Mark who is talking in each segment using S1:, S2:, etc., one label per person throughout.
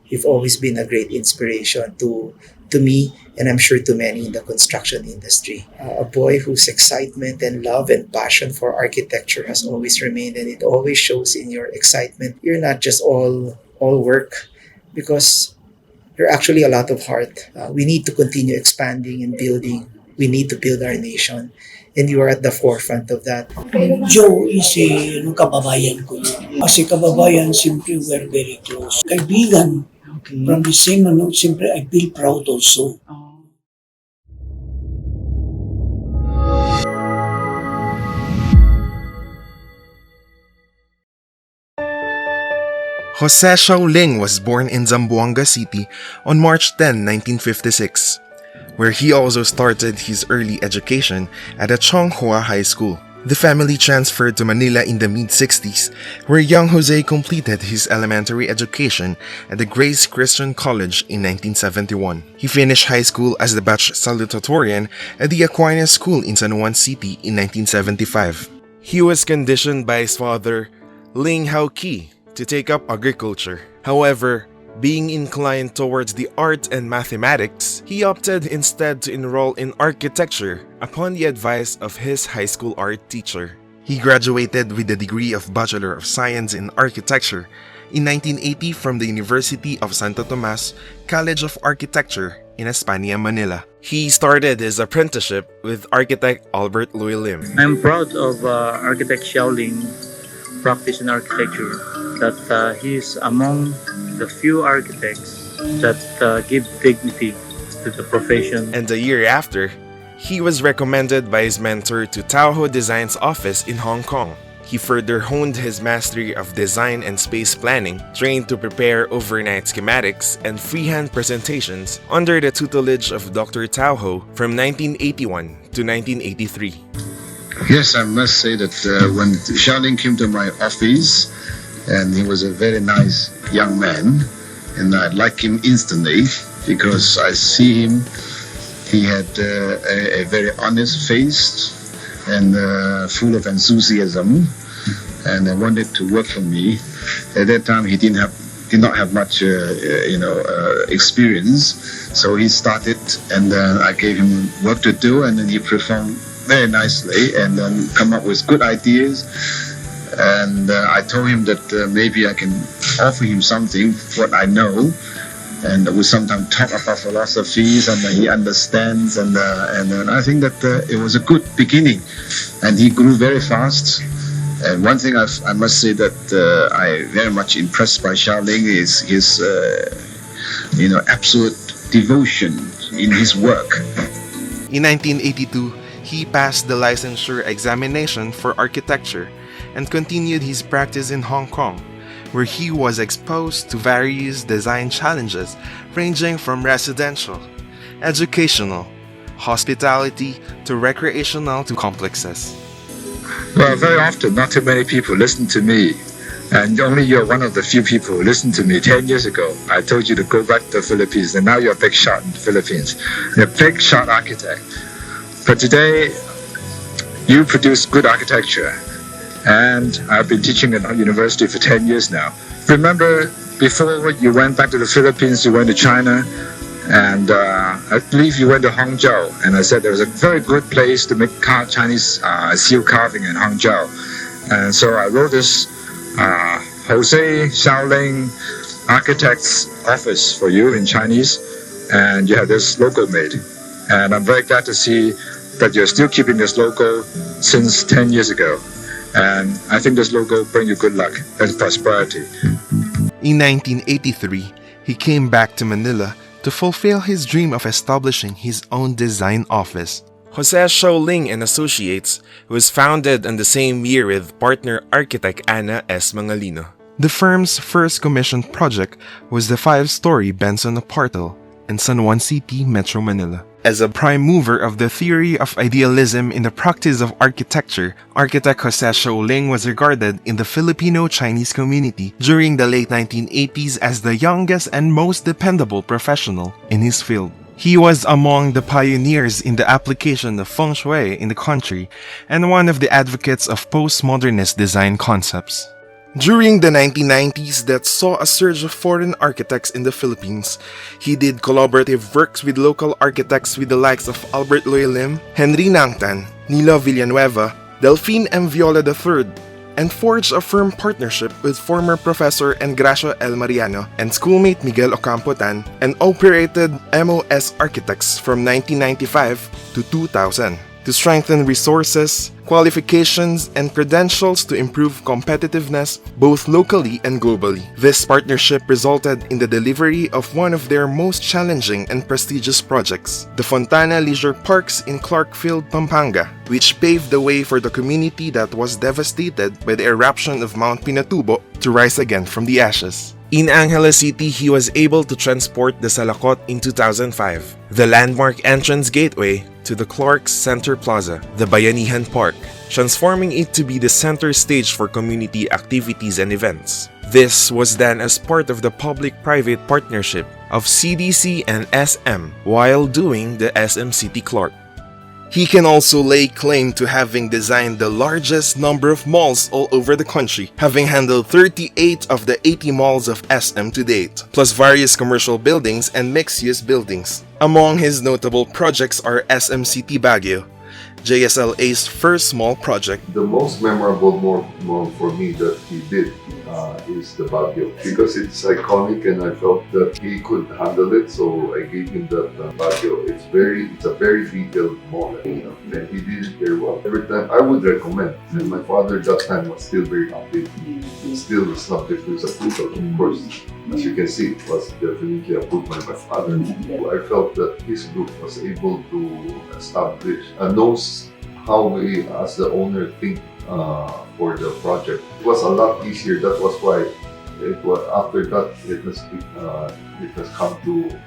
S1: You've always been a great inspiration to me, and I'm sure to many in the construction industry. A boy whose excitement and love and passion for architecture has always remained, and it always shows in your excitement. You're not just all work, because you're actually a lot of heart. We need to continue expanding and building. We need to build our nation, and you are at the forefront of that.
S2: Joe is kababayan ko yun. Kasi kababayan, siyempre we're very close. Kaibigan,
S3: Okay.
S2: from the same, siyempre I feel proud also.
S3: Oh.
S4: Jose Siao Ling was born in Zamboanga City on March 10, 1956, where he also started his early education at a Chonghua High School. The family transferred to Manila in the mid-60s, where young Jose completed his elementary education at the Grace Christian College in 1971. He finished high school as the batch salutatorian at the Aquinas School in San Juan City in 1975. He was conditioned by his father, Ling Hao Ki, to take up agriculture. However, being inclined towards the art and mathematics, he opted instead to enroll in architecture upon the advice of his high school art teacher. He graduated with the degree of Bachelor of Science in Architecture in 1980 from the University of Santo Tomas College of Architecture in Espana, Manila. He started his apprenticeship with architect Albert Louis Lim.
S5: I'm proud of architect Siao Ling practice in architecture, that he is among the few architects that give dignity to the profession.
S4: And a year after, he was recommended by his mentor to Taoho Design's office in Hong Kong. He further honed his mastery of design and space planning, trained to prepare overnight schematics and freehand presentations under the tutelage of Dr. Taoho from 1981 to 1983.
S6: Yes, I must say that when Siao Ling came to my office, and he was a very nice young man, and I liked him instantly because I see him. He had a very honest face and full of enthusiasm, and I wanted to work for me. At that time, he did not have much, experience, so he started, and I gave him work to do, and then he performed very nicely, and then come up with good ideas. And I told him that maybe I can offer him something, what I know, and we sometimes talk about philosophies, and he understands, and I think that it was a good beginning, and he grew very fast. And one thing I must say that I very much impressed by Siao Ling is his absolute devotion in his work.
S4: In 1982, he passed the licensure examination for architecture and continued his practice in Hong Kong, where he was exposed to various design challenges ranging from residential, educational, hospitality to recreational to complexes.
S7: Well, very often, not too many people listen to me, and only you're one of the few people who listened to me 10 years ago. I told you to go back to the Philippines, and now you're a big shot in the Philippines. You're a big shot architect. But today, you produce good architecture, and I've been teaching at university for 10 years now. Remember, before you went back to the Philippines, you went to China, and I believe you went to Hangzhou, and I said there was a very good place to make Chinese seal carving in Hangzhou. And so I wrote this Jose Siao Ling Architect's Office for you in Chinese, and you have this logo made. And I'm very glad to see that you're still keeping this logo since 10 years ago. And I think this logo brings you good luck and prosperity.
S4: In 1983, he came back to Manila to fulfill his dream of establishing his own design office. Jose Siao Ling and Associates was founded in the same year with partner architect Ana S. Mangalino. The firm's first commissioned project was the 5-story Benson Apartment in San Juan City, Metro Manila. As a prime mover of the theory of idealism in the practice of architecture, architect Jose Siao Ling was regarded in the Filipino-Chinese community during the late 1980s as the youngest and most dependable professional in his field. He was among the pioneers in the application of feng shui in the country and one of the advocates of postmodernist design concepts. During the 1990s that saw a surge of foreign architects in the Philippines, he did collaborative works with local architects with the likes of Albert Loy Lim, Henry Nangtan, Nilo Villanueva, Delphine M. Viola III, and forged a firm partnership with former Professor Engracio L. Mariano and schoolmate Miguel Ocampo Tan, and operated MOS Architects from 1995 to 2000 to strengthen resources, qualifications, and credentials to improve competitiveness both locally and globally. This partnership resulted in the delivery of one of their most challenging and prestigious projects, the Fontana Leisure Parks in Clarkfield, Pampanga, which paved the way for the community that was devastated by the eruption of Mount Pinatubo to rise again from the ashes. In Angeles City, he was able to transport the Salakot in 2005, the landmark entrance gateway to the Clark Center Plaza, the Bayanihan Park, transforming it to be the center stage for community activities and events. This was done as part of the public-private partnership of CDC and SM while doing the SM City Clark. He can also lay claim to having designed the largest number of malls all over the country, having handled 38 of the 80 malls of SM to date, plus various commercial buildings and mixed-use buildings. Among his notable projects are SM City Baguio, JSLA's first small project.
S3: The most memorable more for me that he did is the Baguio, because it's iconic and I felt that he could handle it, so I gave him that Baguio. It's a very detailed model, and he did it very well. Every time I would recommend, and my father that time was still very active, still was subject to his approval, of course. As you can see, it was definitely approved by my father. I felt that his group was able to establish, knows how we as the owner think for the project. It was a lot easier. That was why after that it has come to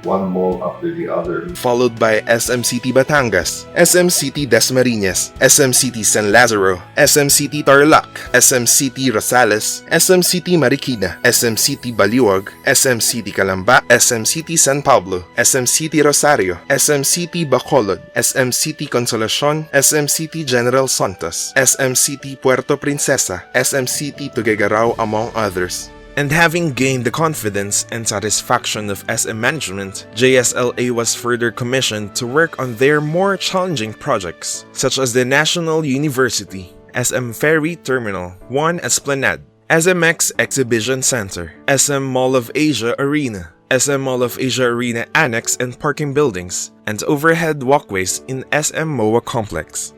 S3: one mall after the other.
S4: Followed by SM City Batangas, SM City Dasmariñas, SM City San Lazaro, SM City Tarlac, SM City Rosales, SM City Marikina, SM City Baliwag, SM City Calamba, SM City San Pablo, SM City Rosario, SM City Bacolod, SM City Consolacion, SM City General Santos, SM City Puerto Princesa, SM City Tuguegarao, among others. And having gained the confidence and satisfaction of SM management, JSLA was further commissioned to work on their more challenging projects, such as the National University, SM Ferry Terminal, 1 Esplanade, SMX Exhibition Center, SM Mall of Asia Arena, SM Mall of Asia Arena Annex and parking buildings, and overhead walkways in SM MOA Complex.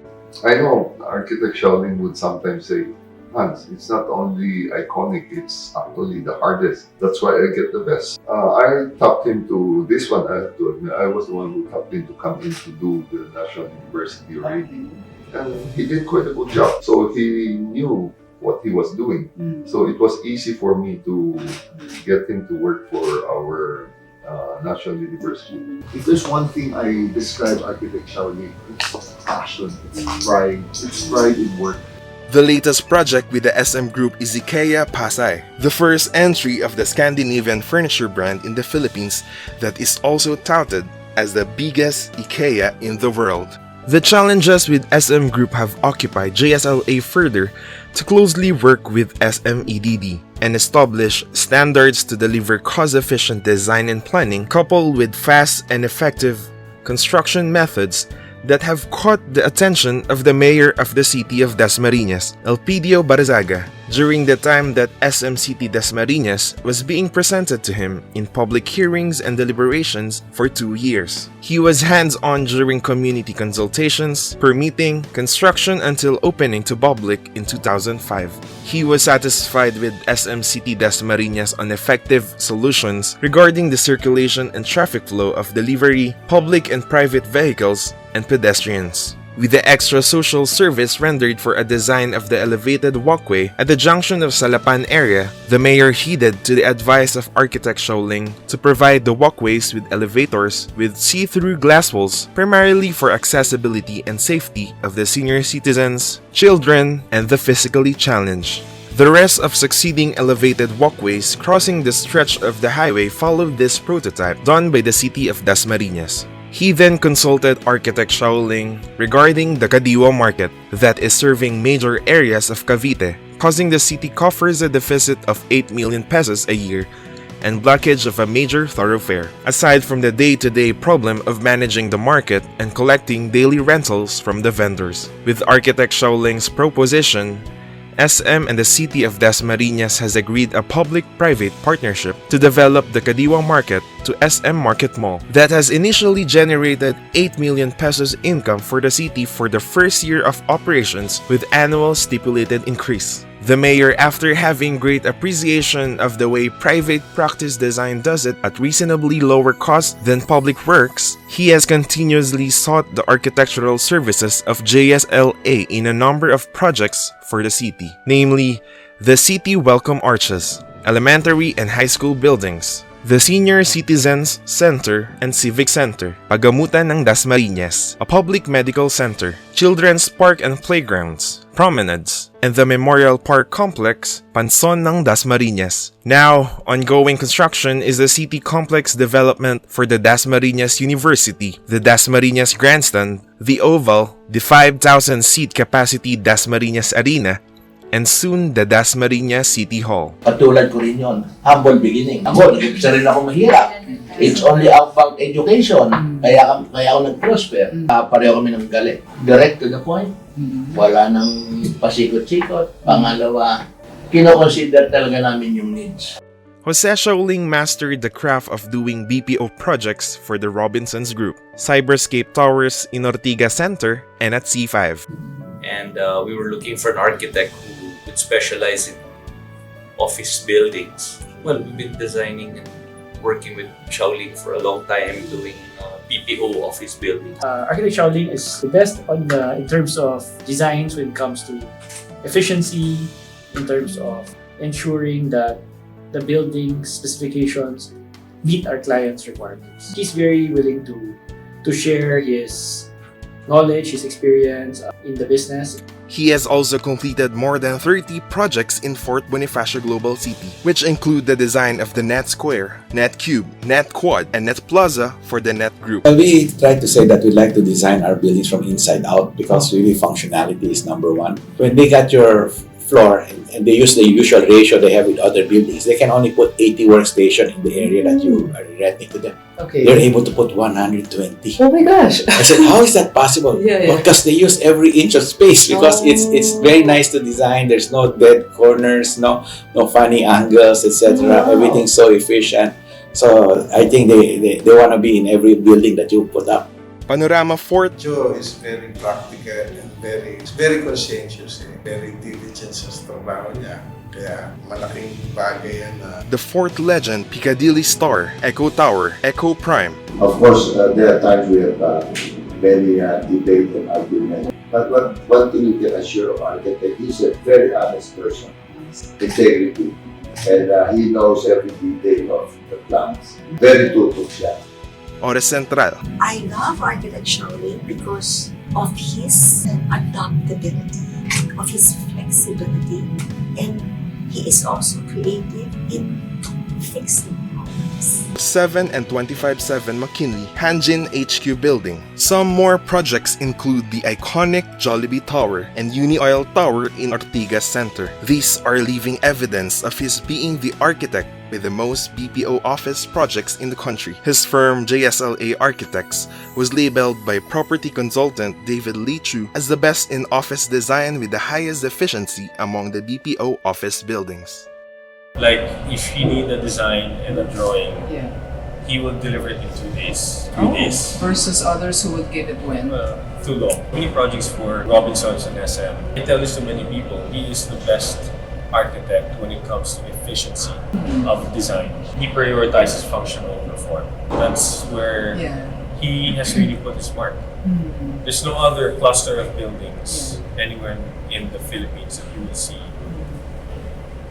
S3: I know architect Siao Ling would sometimes say, Hans, it's not only iconic, it's actually the hardest. That's why I get the best. I tapped him to this one, I have to admit. I was the one who tapped him to come in to do the National University already. And he did quite a good job. So he knew what he was doing. So it was easy for me to get him to work for our National University.
S8: If there's one thing I describe architect Siao Ling, it's passion, it's pride in work.
S4: The latest project with the SM Group is IKEA Pasay, the first entry of the Scandinavian furniture brand in the Philippines that is also touted as the biggest IKEA in the world. The challenges with SM Group have occupied JSLA further to closely work with SMEDD and establish standards to deliver cost-efficient design and planning coupled with fast and effective construction methods that have caught the attention of the mayor of the city of Dasmariñas, Elpidio Barazaga, during the time that SM City Dasmariñas was being presented to him in public hearings and deliberations for 2 years. He was hands-on during community consultations, permitting, construction until opening to public in 2005. He was satisfied with SM City Dasmariñas on effective solutions regarding the circulation and traffic flow of delivery, public and private vehicles, and pedestrians. With the extra social service rendered for a design of the elevated walkway at the junction of Salapan area, the mayor heeded to the advice of architect Siao Ling to provide the walkways with elevators with see-through glass walls, primarily for accessibility and safety of the senior citizens, children, and the physically challenged. The rest of succeeding elevated walkways crossing the stretch of the highway followed this prototype done by the city of Dasmariñas. He then consulted architect Siao Ling regarding the Kadiwa market that is serving major areas of Cavite, causing the city coffers a deficit of 8 million pesos a year and blockage of a major thoroughfare, aside from the day-to-day problem of managing the market and collecting daily rentals from the vendors. With architect Siao Ling's proposition, SM and the city of Dasmariñas has agreed a public-private partnership to develop the Kadiwa Market to SM Market Mall that has initially generated 8 million pesos income for the city for the first year of operations with annual stipulated increase. The mayor, after having great appreciation of the way private practice design does it at reasonably lower cost than public works, he has continuously sought the architectural services of JSLA in a number of projects for the city, namely the City Welcome Arches, elementary and high school buildings, the Senior Citizens Center and Civic Center, Pagamutan ng Dasmariñas, a public medical center, children's park and playgrounds, promenades, and the Memorial Park Complex, Panson ng Dasmariñas. Now, ongoing construction is the city complex development for the Dasmariñas University, the Dasmariñas Grandstand, the Oval, the 5,000-seat capacity Dasmariñas Arena, and soon the Dasmariñas City Hall.
S9: Katulad ko rin yun, humble beginning. Ako, nag-umpisa rin ako mahirap. It's only about education. Kaya ako nag-prosper. Pareho kami ng galing. Direct to the point. Wala nang pasikot-sikot. Pangalawa, kino-consider talaga namin yung needs.
S4: Jose Siao Ling mastered the craft of doing BPO projects for the Robinsons Group, Cyberscape Towers in Ortigas Center, and at C5.
S10: And we were looking for an architect who would specialize in office buildings. Well, we've been designing and working with Siao Ling for a long time doing BPO office buildings.
S11: Architect Siao Ling is the best in terms of designs when it comes to efficiency, in terms of ensuring that the building specifications meet our clients' requirements. He's very willing to share his knowledge, his experience in the business.
S4: He has also completed more than 30 projects in Fort Bonifacio Global City, which include the design of the Net Square, Net Cube, Net Quad, and Net Plaza for the Net Group.
S12: Well, we try to say that we like to design our buildings from inside out because really functionality is number one. When they got your floor and they use the usual ratio they have with other buildings, they can only put 80 workstation in the area that you are renting to them.
S11: Okay.
S12: They're able to put 120.
S11: Oh my gosh!
S12: I said, how is that possible?
S11: Yeah.
S12: Well, because they use every inch of space because it's very nice to design. There's no dead corners, no funny angles, etc.
S11: Wow.
S12: Everything's so efficient. So I think they want to be in every building that you put up.
S4: Panorama Fort
S13: Joe is very practical and very conscientious, very diligent sa trabaho niya. Kaya malaking bagay yan na...
S4: The Fort Legend, Piccadilly Star, Echo Tower, Echo Prime.
S8: Of course, there are times we have many debate and argument. But one thing you can assure of architect, he's a very honest person. Integrity. And he knows every detail of the plans. Very tutok siya.
S4: Oras Central.
S14: I love architect Siao Ling because of his adaptability, of his flexibility, and he is also creative in fixing problems.
S4: 7 and 25-7 McKinley, Hanjin HQ Building. Some more projects include the iconic Jollibee Tower and Uni-Oil Tower in Ortigas Center. These are leaving evidence of his being the architect with the most BPO office projects in the country. His firm, JSLA Architects, was labeled by property consultant David Lee Chu as the best in office design with the highest efficiency among the BPO office buildings.
S15: Like, if you need a design and a drawing, he will deliver it in 2 days, 3 days.
S16: Versus others who would give it when?
S15: Too long. Many projects for Robinsons and SM. I tell this to many people, he is the best architect when it comes to efficiency of design. He prioritizes function over form. That's where he has really put his mark. There's no other cluster of buildings anywhere in the Philippines that you will see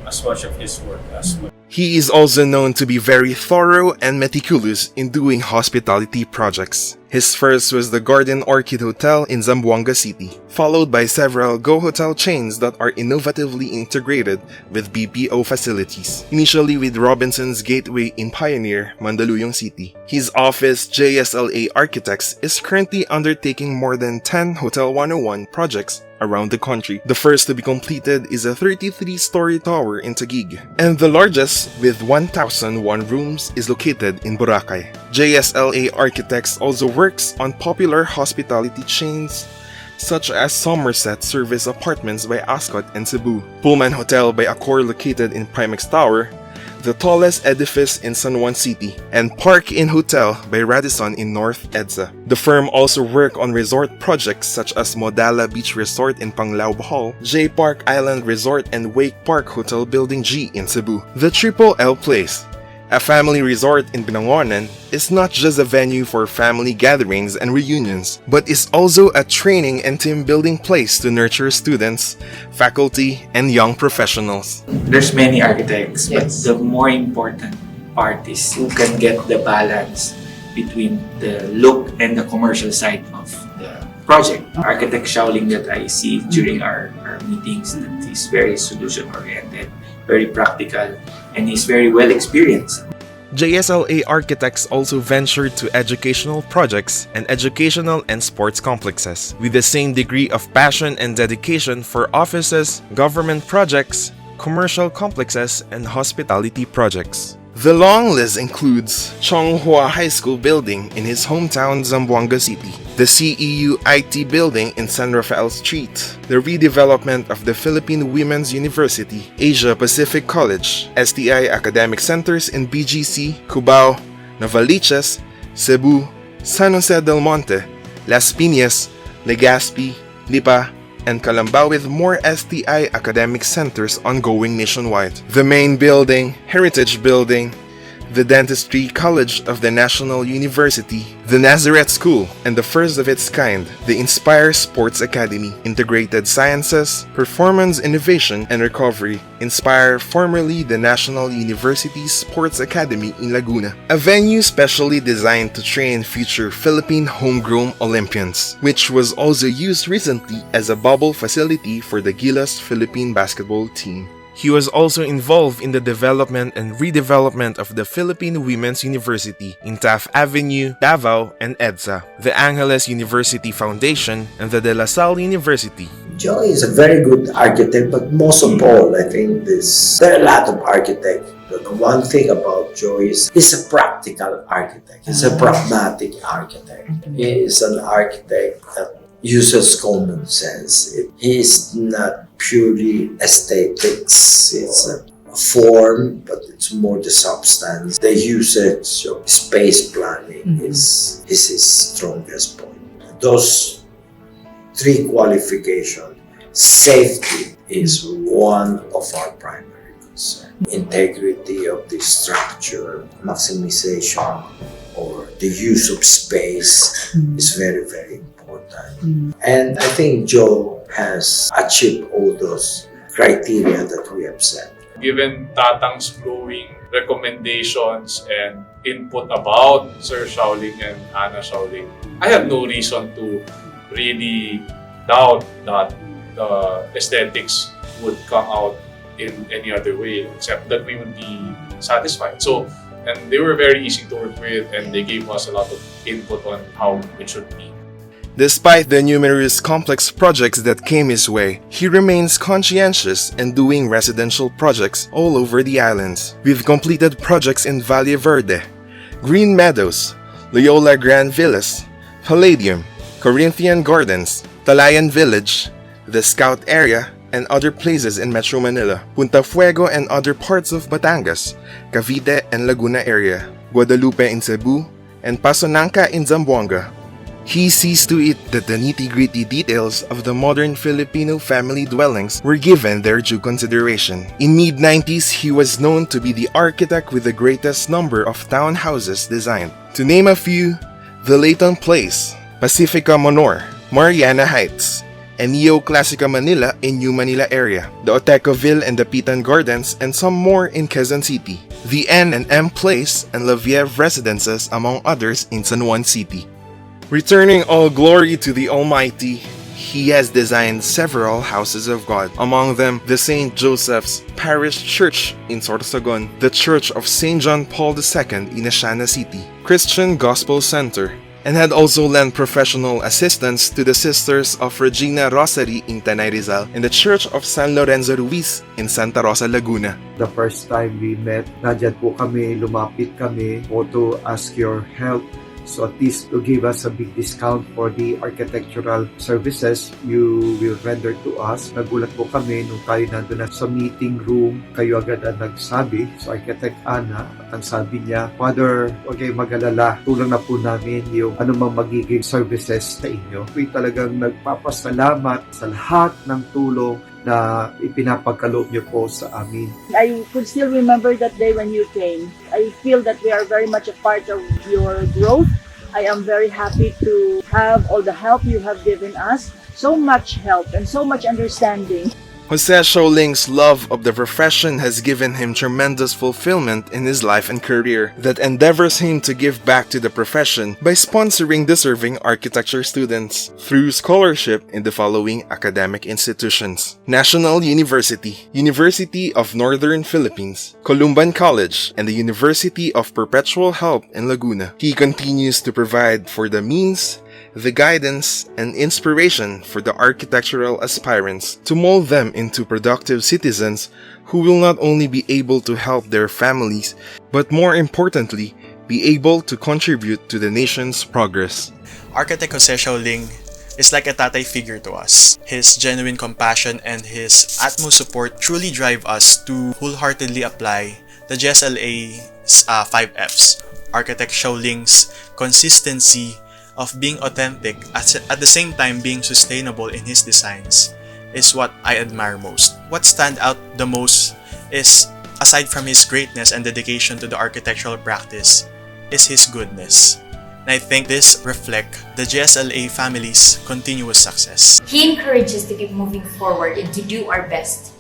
S15: as much of his work as well.
S4: He is also known to be very thorough and meticulous in doing hospitality projects. His first was the Garden Orchid Hotel in Zamboanga City, followed by several Go Hotel chains that are innovatively integrated with BPO facilities, initially with Robinson's Gateway in Pioneer, Mandaluyong City. His office, JSLA Architects, is currently undertaking more than 10 Hotel 101 projects around the country. The first to be completed is a 33-story tower in Taguig, and the largest, with 1,001 rooms, is located in Boracay. JSLA Architects also works on popular hospitality chains such as Somerset Service Apartments by Ascot and Cebu, Pullman Hotel by Accor located in Primex Tower, the tallest edifice in San Juan City, and Park Inn Hotel by Radisson in North EDSA. The firm also work on resort projects such as Modala Beach Resort in Panglao, Bohol, J Park Island Resort and Wake Park Hotel Building G in Cebu. The Triple L Place, a family resort in Binangonan, is not just a venue for family gatherings and reunions, but is also a training and team-building place to nurture students, faculty, and young professionals.
S17: There's many architects, but the more important part is who can get the balance between the look and the commercial side of the project. Architect Siao Ling that I see during our meetings, that he's very solution-oriented, very practical, and he's very well experienced.
S4: JSLA Architects also ventured to educational projects and educational and sports complexes, with the same degree of passion and dedication for offices, government projects, commercial complexes, and hospitality projects. The long list includes Chonghua High School building in his hometown Zamboanga City, the CEU IT building in San Rafael Street, the redevelopment of the Philippine Women's University, Asia Pacific College, STI academic centers in BGC, Cubao, Novaliches, Cebu, San Jose del Monte, Las Piñas, Legazpi, Lipa, and Calambao, with more STI academic centers ongoing nationwide. The main building, Heritage Building, the Dentistry College of the National University, the Nazareth School, and the first of its kind, the Inspire Sports Academy, Integrated Sciences, Performance Innovation and Recovery, Inspire, formerly the National University Sports Academy in Laguna, a venue specially designed to train future Philippine homegrown Olympians, which was also used recently as a bubble facility for the Gilas Philippine basketball team. He was also involved in the development and redevelopment of the Philippine Women's University in Taft Avenue, Davao, and EDSA, the Angeles University Foundation, and the De La Salle University.
S2: Joe is a very good architect, but most of all, I think there are a lot of architects. But the one thing about Joe is he's a practical architect. He's a pragmatic architect. He is an architect that uses common sense. He is not purely aesthetics. It's a form, but it's more the substance. The usage of space planning is his strongest point. Those three qualifications, safety is one of our primary concerns. Integrity of the structure, maximization, or the use of space is very, very important. And I think Joe has achieved all those criteria that we have set.
S18: Given Tatang's glowing recommendations and input about Sir Siao Ling and Ana Siao Ling, I have no reason to really doubt that the aesthetics would come out in any other way except that we would be satisfied. So, and they were very easy to work with, and they gave us a lot of input on how it should be.
S4: Despite the numerous complex projects that came his way, he remains conscientious in doing residential projects all over the islands. We've completed projects in Valle Verde, Green Meadows, Loyola Grand Villas, Palladium, Corinthian Gardens, Talayan Village, the Scout Area, and other places in Metro Manila, Punta Fuego and other parts of Batangas, Cavite and Laguna area, Guadalupe in Cebu, and Pasonanca in Zamboanga. He sees to it that the nitty-gritty details of the modern Filipino family dwellings were given their due consideration. In mid-90s, he was known to be the architect with the greatest number of townhouses designed. To name a few, the Layton Place, Pacifica Monor, Mariana Heights, and Neoclassica Manila in New Manila area, the Otecoville and the Pitan Gardens, and some more in Quezon City, the N&M Place and La Vieve Residences, among others in San Juan City. Returning all glory to the Almighty, he has designed several houses of God, among them the St. Joseph's Parish Church in Sorsogon, the Church of St. John Paul II in Asiana City, Christian Gospel Center, and had also lent professional assistance to the Sisters of Regina Rosary in Tanay Rizal and the Church of San Lorenzo Ruiz in Santa Rosa, Laguna.
S19: The first time we met, nandyan po kami, lumapit kami po to ask your help. So at least to give us a big discount for the architectural services you will render to us. Nagulat po kami nung tayo nandun na sa meeting room. Kayo agad ang nagsabi sa Architect Ana at ang sabi niya, Father, huwag kayong mag-alala. Tulong na po namin yung anumang magiging services sa inyo. Ako'y talagang nagpapasalamat sa lahat ng tulong na ipinapagkaloob niyo po sa amin.
S20: I could still remember that day when you came. I feel that we are very much a part of your growth. I am very happy to have all the help you have given us. So much help and so much understanding.
S4: Jose Siao Ling's love of the profession has given him tremendous fulfillment in his life and career that endeavors him to give back to the profession by sponsoring deserving architecture students through scholarship in the following academic institutions: National University, University of Northern Philippines, Columban College, and the University of Perpetual Help in Laguna. He continues to provide for the means, the guidance, and inspiration for the architectural aspirants to mold them into productive citizens who will not only be able to help their families, but more importantly, be able to contribute to the nation's progress.
S21: Architect Jose Siao Ling is like a tatay figure to us. His genuine compassion and his utmost support truly drive us to wholeheartedly apply the GSLA's 5 Fs. Architect Siao Ling's consistency of being authentic at the same time being sustainable in his designs is what I admire most. What stands out the most is, aside from his greatness and dedication to the architectural practice, is his goodness. And I think this reflects the GSLA family's continuous success.
S22: He encourages us to keep moving forward and to do our best.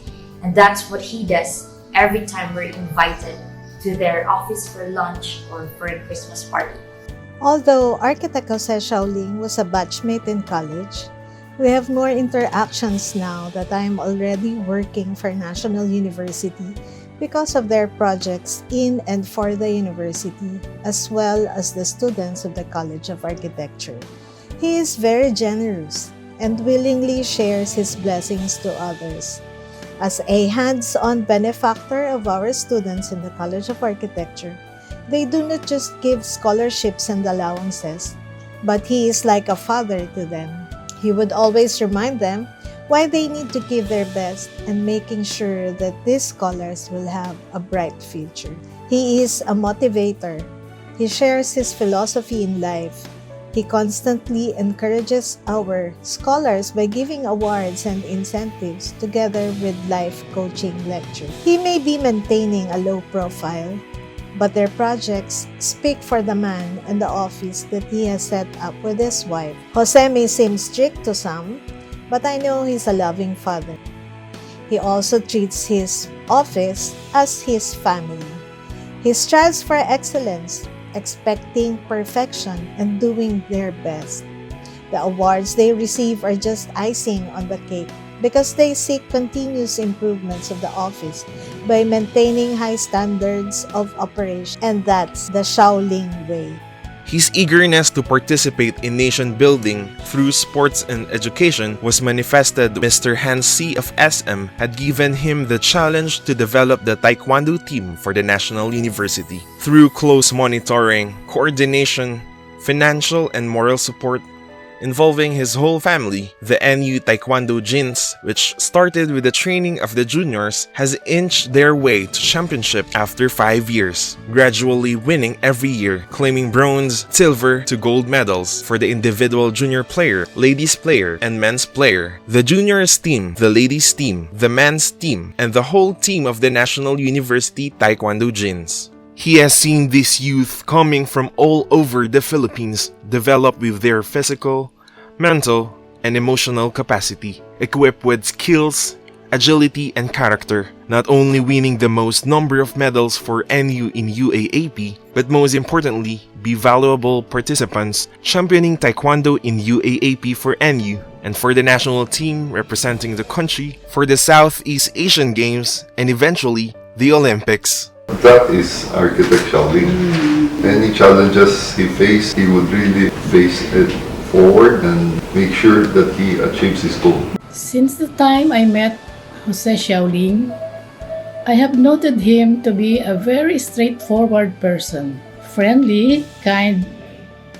S22: And that's what he does every time we're invited to their office for lunch or for a Christmas party.
S23: Although Architect Jose Siao Ling was a batchmate in college, we have more interactions now that I am already working for National University because of their projects in and for the university, as well as the students of the College of Architecture. He is very generous and willingly shares his blessings to others. As a hands-on benefactor of our students in the College of Architecture, they do not just give scholarships and allowances, but he is like a father to them. He would always remind them why they need to give their best and making sure that these scholars will have a bright future. He is a motivator. He shares his philosophy in life. He constantly encourages our scholars by giving awards and incentives together with life coaching lectures. He may be maintaining a low profile, but their projects speak for the man and the office that he has set up with his wife. Jose may seem strict to some, but I know he's a loving father. He also treats his office as his family. He strives for excellence, expecting perfection and doing their best. The awards they receive are just icing on the cake because they seek continuous improvements of the office by maintaining high standards of operation, and that's the Siao Ling way.
S4: His eagerness to participate in nation building through sports and education was manifested. Mr. Hans C. of SM had given him the challenge to develop the Taekwondo team for the National University. Through close monitoring, coordination, financial and moral support, involving his whole family, the NU Taekwondo Jins, which started with the training of the juniors, has inched their way to championship after 5 years, gradually winning every year, claiming bronze, silver to gold medals for the individual junior player, ladies player, and men's player, the juniors team, the ladies team, the men's team, and the whole team of the National University Taekwondo Jins. He has seen these youth coming from all over the Philippines develop with their physical, mental, and emotional capacity, equipped with skills, agility, and character, not only winning the most number of medals for NU in UAAP, but most importantly, be valuable participants championing Taekwondo in UAAP for NU and for the national team representing the country for the Southeast Asian Games and eventually the Olympics.
S3: That is Architect Siao Ling. Any challenges he faced, he would really face it forward and make sure that he achieves his goal.
S1: Since the time I met Jose Siao Ling, I have noted him to be a very straightforward person, friendly, kind,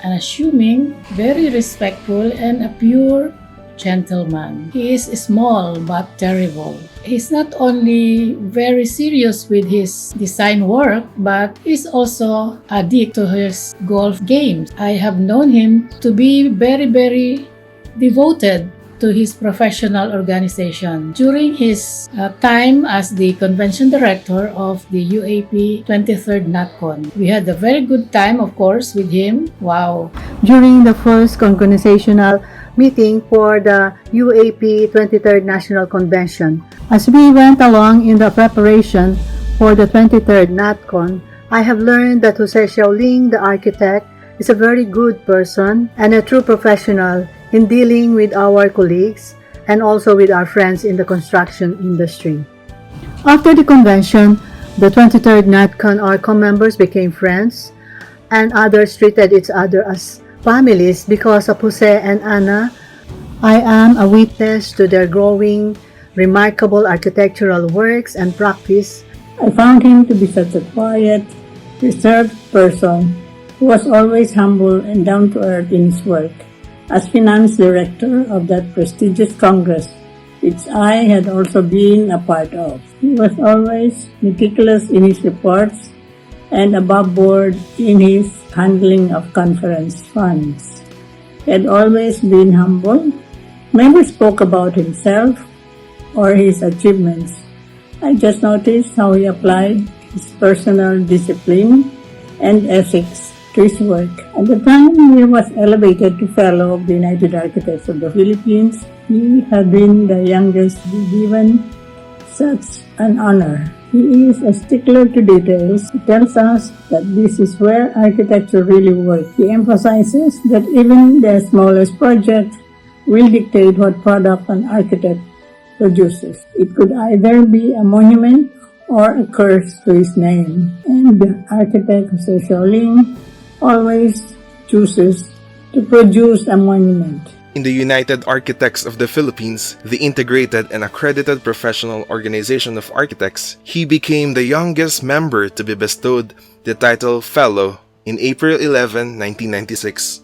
S1: unassuming, very respectful, and a pure gentleman. He is small but terrible. He's not only very serious with his design work, but he's also addicted to his golf games. I have known him to be very devoted to his professional organization. During his time as the convention director of the UAP 23rd NatCon, we had a very good time, of course, with him. Wow!
S5: During the first organizational meeting for the UAP 23rd National Convention, as we went along in the preparation for the 23rd NatCon, I have learned that Jose Siao Ling, the architect, is a very good person and a true professional in dealing with our colleagues and also with our friends in the construction industry. After the convention, the 23rd NatCon ARCOM members became friends and others treated each other as families because of Jose and Ana. I am a witness to their growing, remarkable architectural works and practice.
S6: I found him to be such a quiet, reserved person who was always humble and down to earth in his work. As finance director of that prestigious congress, which I had also been a part of, he was always meticulous in his reports and above board in his handling of conference funds. He had always been humble, never spoke about himself or his achievements. I just noticed how he applied his personal discipline and ethics to his work. At the time he was elevated to Fellow of the United Architects of the Philippines, he had been the youngest to be given such an honor. He is a stickler to details. He tells us that this is where architecture really works. He emphasizes that even the smallest project will dictate what product an architect produces. It could either be a monument or a curse to his name. And the architect Jose Siao Ling always chooses to produce a monument.
S4: In the United Architects of the Philippines, the integrated and accredited professional organization of architects, he became the youngest member to be bestowed the title Fellow in April 11, 1996.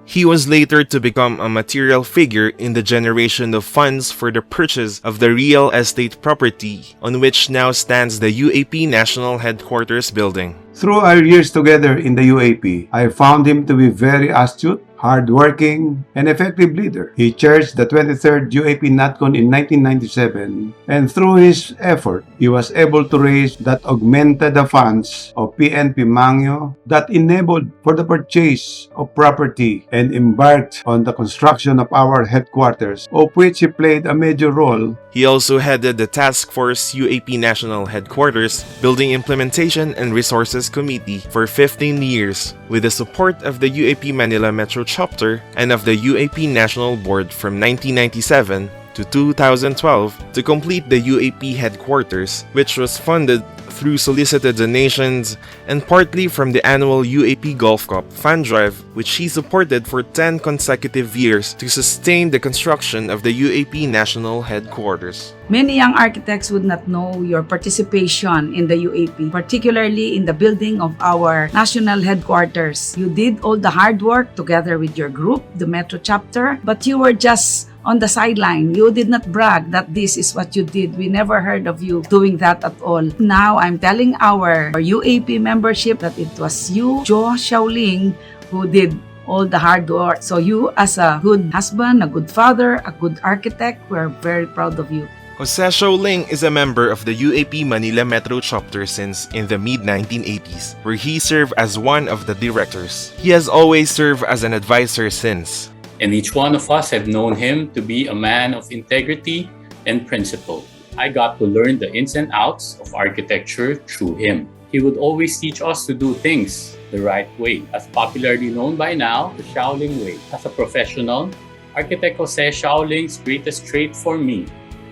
S4: He was later to become a material figure in the generation of funds for the purchase of the real estate property on which now stands the UAP National Headquarters building.
S19: Through our years together in the UAP, I found him to be very astute, hardworking, and effective leader. He chaired the 23rd UAP NatCon in 1997, and through his effort, he was able to raise that augmented the funds of PNP Mangyo that enabled for the purchase of property and embarked on the construction of our headquarters, of which he played a major role.
S4: He also headed the Task Force UAP National Headquarters Building Implementation and Resources Committee for 15 years with the support of the UAP Manila Metro Chapter and of the UAP National Board from 1997 to 2012 to complete the UAP headquarters, which was funded through solicited donations and partly from the annual UAP Golf Cup fan drive, which he supported for 10 consecutive years to sustain the construction of the UAP National Headquarters.
S24: Many young architects would not know your participation in the UAP, particularly in the building of our national headquarters. You did all the hard work together with your group, the Metro Chapter, but you were just on the sideline. You did not brag that this is what you did. We never heard of you doing that at all. Now, I'm telling our UAP membership that it was you, Jose Siao Ling, who did all the hard work. So you, as a good husband, a good father, a good architect, we're very proud of you.
S4: Jose Siao Ling is a member of the UAP Manila Metro Chapter since in the mid-1980s, where he served as one of the directors. He has always served as an advisor since.
S25: And each one of us have known him to be a man of integrity and principle.
S7: I got to learn the ins and outs of architecture through him. He would always teach us to do things the right way, as popularly known by now, the Siao Ling way. As a professional, architect Jose Siao Ling's greatest trait for me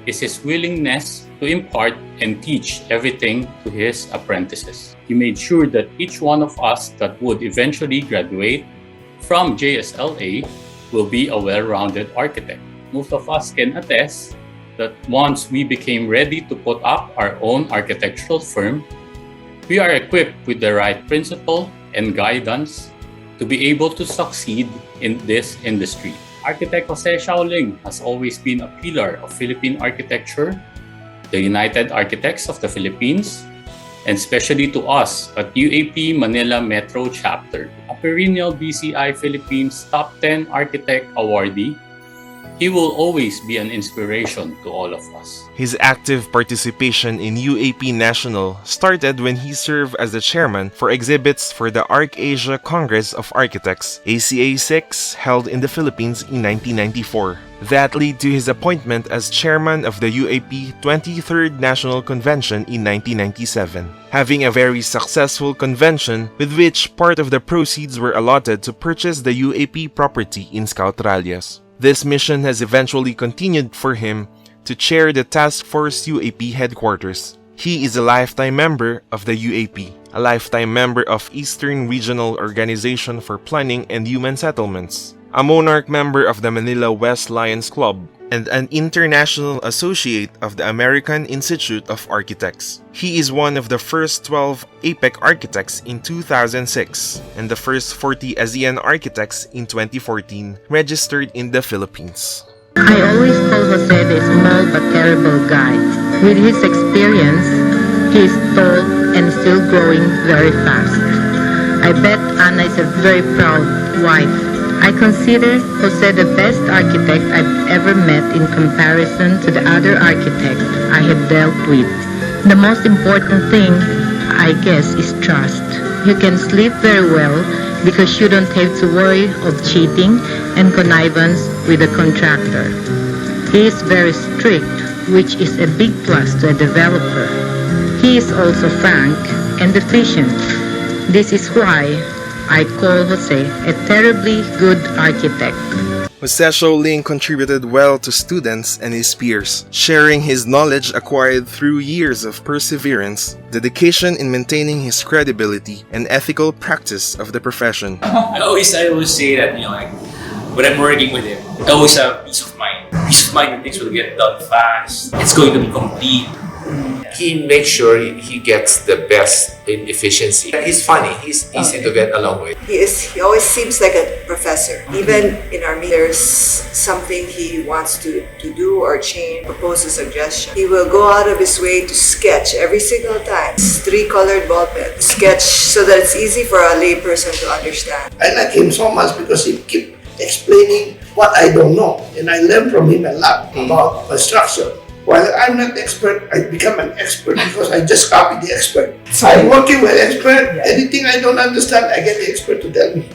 S7: is his willingness to impart and teach everything to his apprentices. He made sure that each one of us that would eventually graduate from JSLA will be a well-rounded architect. Most of us can attest that once we became ready to put up our own architectural firm, we are equipped with the right principle and guidance to be able to succeed in this industry. Architect Jose Siao Ling has always been a pillar of Philippine architecture, the United Architects of the Philippines, and especially to us at UAP Manila Metro Chapter, a perennial BCI Philippines Top 10 Architect Awardee. He will always be an inspiration to all of us.
S4: His active participation in UAP National started when he served as the chairman for exhibits for the Arc-Asia Congress of Architects, ACA 6, held in the Philippines in 1994. That led to his appointment as chairman of the UAP 23rd National Convention in 1997, having a very successful convention with which part of the proceeds were allotted to purchase the UAP property in Scout Rallias. This mission has eventually continued for him to chair the Task Force UAP headquarters. He is a lifetime member of the UAP, a lifetime member of Eastern Regional Organization for Planning and Human Settlements, a monarch member of the Manila West Lions Club, and an international associate of the American Institute of Architects. He is one of the first 12 APEC architects in 2006 and the first 40 ASEAN architects in 2014 registered in the Philippines.
S9: I always call Jose the small but terrible guy. With his experience, he is tall and still growing very fast. I bet Anna is a very proud wife. I consider Jose the best architect I've ever met in comparison to the other architects I have dealt with. The most important thing, I guess, is trust. You can sleep very well because you don't have to worry of cheating and connivance with a contractor. He is very strict, which is a big plus to a developer. He is also frank and efficient. This is why I call Jose a terribly good architect.
S4: Jose Siao Ling contributed well to students and his peers, sharing his knowledge acquired through years of perseverance, dedication in maintaining his credibility, and ethical practice of the profession.
S17: I always say that, like, when I'm working with him, I always have peace of mind. Peace of mind that things will get done fast. It's going to be complete.
S10: He makes sure he gets the best in efficiency. He's funny. He's easy to get along with.
S11: He always seems like a professor. Even in our meeting, there's something he wants to do or change, propose a suggestion. He will go out of his way to sketch every single time. It's 3-colored ball pen. Sketch so that it's easy for a layperson to understand.
S2: I like him so much because he keeps explaining what I don't know. And I learn from him a lot about construction. While I'm not expert, I become an expert because I just copy the expert. I'm working with expert. Anything I don't understand, I get the expert to tell me.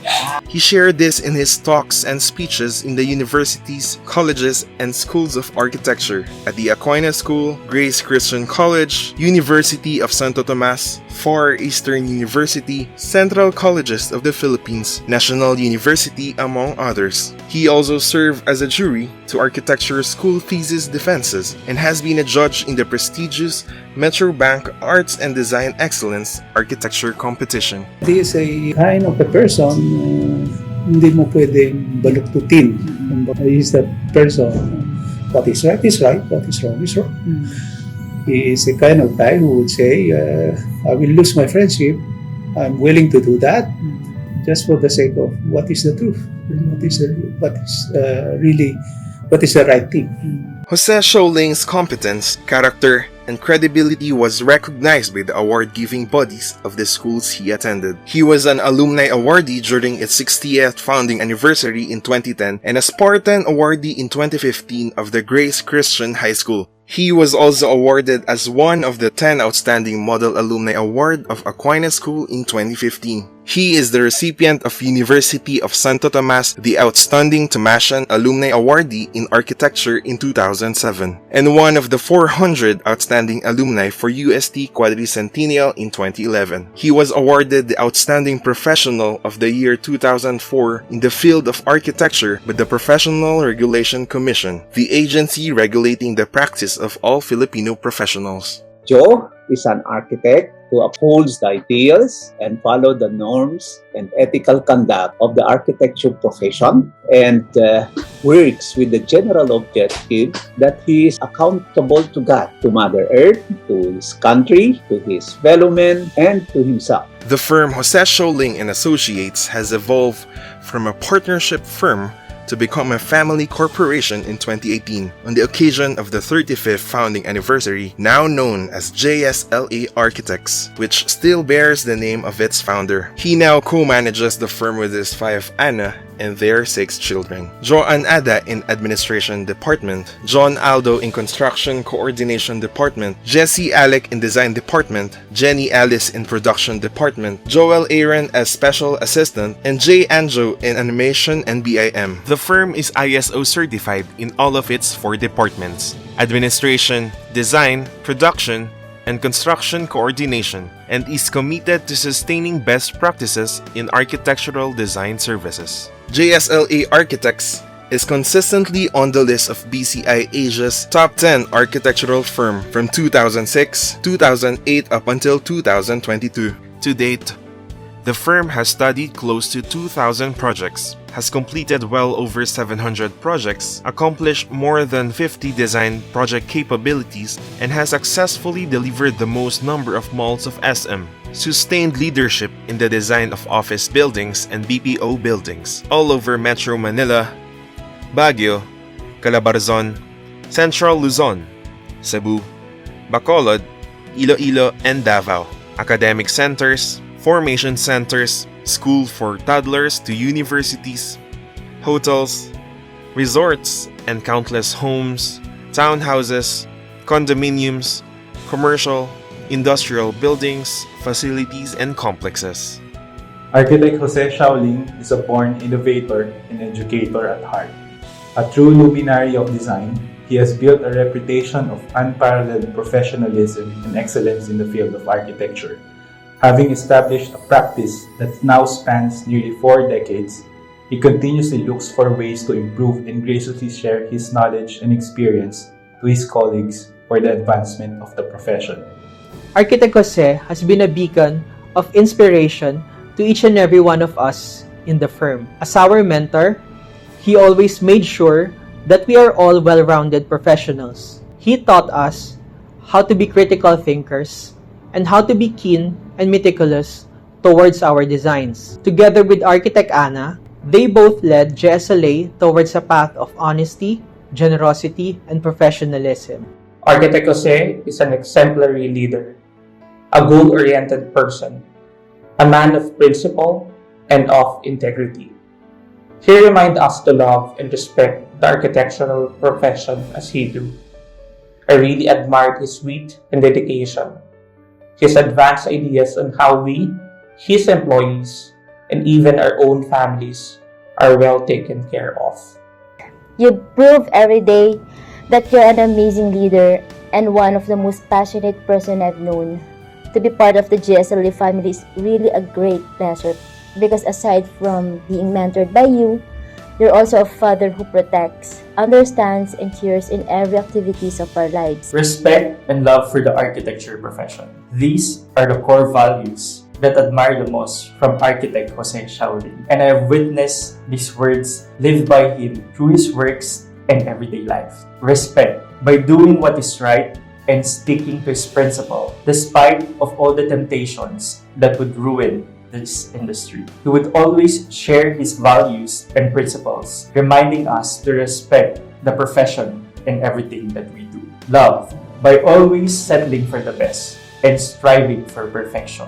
S4: He shared this in his talks and speeches in the universities, colleges, and schools of architecture at the Aquinas School, Grace Christian College, University of Santo Tomas, Far Eastern University, Central Colleges of the Philippines, National University, among others. He also served as a jury to architecture school thesis defenses and has been a judge in the prestigious Metro Bank Arts and Design Excellence Architecture Competition.
S25: He is a kind of a person, hindi mo pwedeng baluktutin. He is the person, what is right is right, what is wrong is wrong. He is a kind of guy who would say, I will lose my friendship, I'm willing to do that, just for the sake of what is the truth, what is the right thing.
S4: Jose Siao Ling's competence, character, and credibility was recognized by the award-giving bodies of the schools he attended. He was an alumni awardee during its 60th founding anniversary in 2010 and a Spartan awardee in 2015 of the Grace Christian High School. He was also awarded as one of the 10 Outstanding Model Alumni Award of Aquinas School in 2015. He is the recipient of University of Santo Tomas, the Outstanding Tomasian Alumni Awardee in Architecture in 2007, and one of the 400 Outstanding Alumni for UST Quadricentennial in 2011. He was awarded the Outstanding Professional of the Year 2004 in the field of architecture by the Professional Regulation Commission, the agency regulating the practice of all Filipino professionals.
S8: Joe is an architect who upholds the ideals and follow the norms and ethical conduct of the architecture profession and works with the general objective that he is accountable to God, to Mother Earth, to his country, to his fellow men, and to himself.
S4: The firm Siao Ling and Associates has evolved from a partnership firm to become a family corporation in 2018 on the occasion of the 35th founding anniversary, now known as JSLA Architects, which still bears the name of its founder. He now co-manages the firm with his wife Anna and their 6 children. Joan Ada in Administration Department, John Aldo in Construction Coordination Department, Jesse Alec in Design Department, Jenny Alice in Production Department, Joel Aaron as Special Assistant, and Jay Anjo in Animation and BIM. The firm is ISO certified in all of its 4 departments: Administration, Design, Production, and Construction Coordination, and is committed to sustaining best practices in architectural design services. JSLA Architects is consistently on the list of BCI Asia's top 10 architectural firm from 2006, 2008 up until 2022. To date, the firm has studied close to 2,000 projects, has completed well over 700 projects, accomplished more than 50 design project capabilities, and has successfully delivered the most number of malls of SM. Sustained leadership in the design of office buildings and BPO buildings all over Metro Manila, Baguio, Calabarzon, Central Luzon, Cebu, Bacolod, Iloilo, and Davao. Academic centers, formation centers, school for toddlers to universities, hotels, resorts, and countless homes, townhouses, condominiums, commercial, industrial buildings, facilities, and complexes.
S12: Architect Siao Ling is a born innovator and educator at heart. A true luminary of design, he has built a reputation of unparalleled professionalism and excellence in the field of architecture. Having established a practice that now spans nearly 4 decades, he continuously looks for ways to improve and graciously share his knowledge and experience to his colleagues for the advancement of the profession.
S13: Architect Jose has been a beacon of inspiration to each and every one of us in the firm. As our mentor, he always made sure that we are all well-rounded professionals. He taught us how to be critical thinkers and how to be keen and meticulous towards our designs. Together with Architect Anna, they both led JSLA towards a path of honesty, generosity, and professionalism.
S14: Architect Jose is an exemplary leader, a goal-oriented person, a man of principle and of integrity. He reminds us to love and respect the architectural profession as he do. I really admired his wit and dedication, his advanced ideas on how we, his employees, and even our own families are well taken care of.
S16: You prove every day that you're an amazing leader and one of the most passionate person I've known. To be part of the JSLA family is really a great pleasure because aside from being mentored by you, you're also a father who protects, understands, and cheers in every activities of our lives.
S12: Respect and love for the architecture profession. These are the core values that I admire the most from Architect Siao Ling, and I have witnessed these words lived by him through his works and everyday life. Respect, by doing what is right and sticking to his principle, despite of all the temptations that would ruin this industry. He would always share his values and principles, reminding us to respect the profession and everything that we do. Love, by always settling for the best and striving for perfection.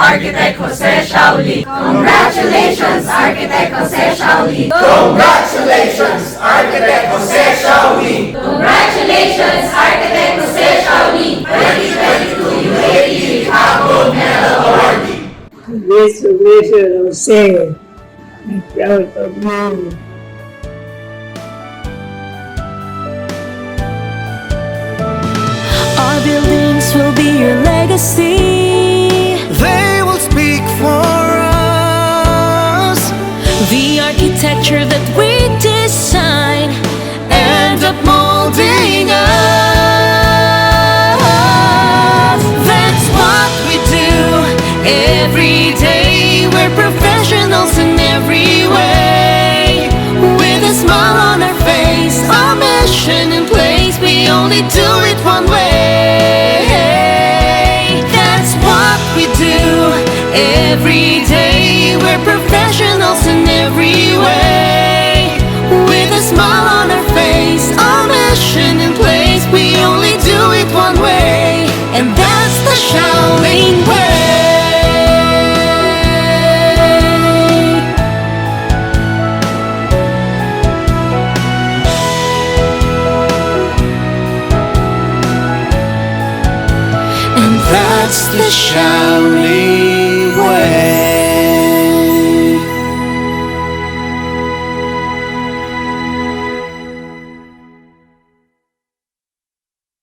S1: Architect Jose Siao Ling. Congratulations, Architect Jose Siao Ling.
S3: Congratulations, Architect Jose Siao Ling.
S1: Congratulations, Architect Jose Siao Ling. 2022 UAE Likha Gold Medal Awardee.
S5: Congratulations, Jose. I'm proud of you.
S1: Our buildings will be your legacy.
S3: They will speak for us.
S1: The architecture that we design end up molding us. That's what we do every day. We're professionals in every way. With a smile on our face, our mission in place. We only do it one way. That's what we do every day. We're professionals in every way. With a smile on our face, our mission in place. We only do it one way, and that's the Siao Ling way. And that's the Siao Ling